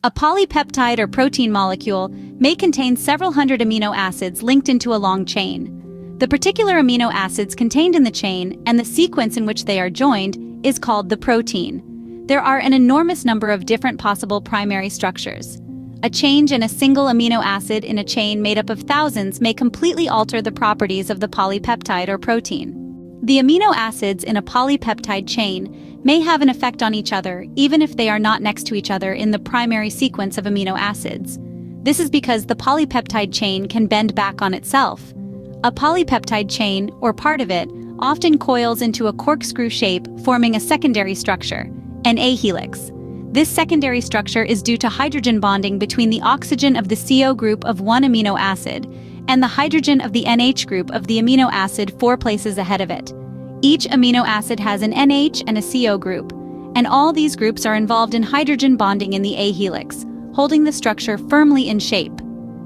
A polypeptide or protein molecule may contain several hundred amino acids linked into a long chain. The particular amino acids contained in the chain and the sequence in which they are joined is called the protein. There are an enormous number of different possible primary structures. A change in a single amino acid in a chain made up of thousands may completely alter the properties of the polypeptide or protein. The amino acids in a polypeptide chain may have an effect on each other even if they are not next to each other in the primary sequence of amino acids. This is because the polypeptide chain can bend back on itself. A polypeptide chain, or part of it, often coils into a corkscrew shape, forming a secondary structure, an A helix. This secondary structure is due to hydrogen bonding between the oxygen of the CO group of one amino acid and the hydrogen of the NH group of the amino acid 4 places ahead of it. Each amino acid has an NH and a CO group, and all these groups are involved in hydrogen bonding in the A helix, holding the structure firmly in shape.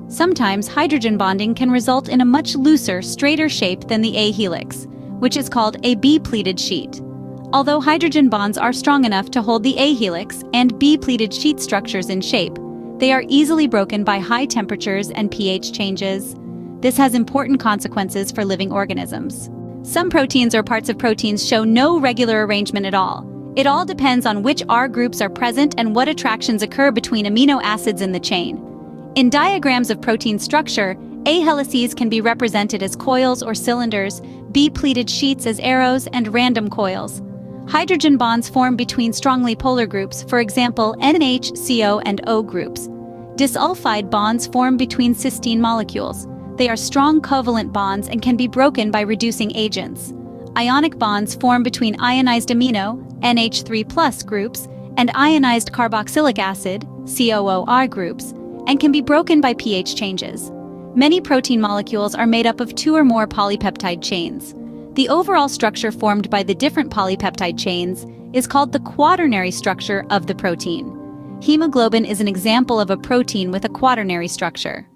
Sometimes hydrogen bonding can result in a much looser, straighter shape than the A helix, which is called a B-pleated sheet. Although hydrogen bonds are strong enough to hold the A helix and B-pleated sheet structures in shape, they are easily broken by high temperatures and pH changes. This has important consequences for living organisms. Some proteins or parts of proteins show no regular arrangement at all. It all depends on which R groups are present and what attractions occur between amino acids in the chain. In diagrams of protein structure, A helices can be represented as coils or cylinders, B-pleated sheets as arrows, and random coils. Hydrogen bonds form between strongly polar groups, for example, NH, CO, and O groups. Disulfide bonds form between cysteine molecules. They are strong covalent bonds and can be broken by reducing agents. Ionic bonds form between ionized amino, NH3+ groups, and ionized carboxylic acid, COOR groups, and can be broken by pH changes. Many protein molecules are made up of 2 or more polypeptide chains. The overall structure formed by the different polypeptide chains is called the quaternary structure of the protein. Hemoglobin is an example of a protein with a quaternary structure.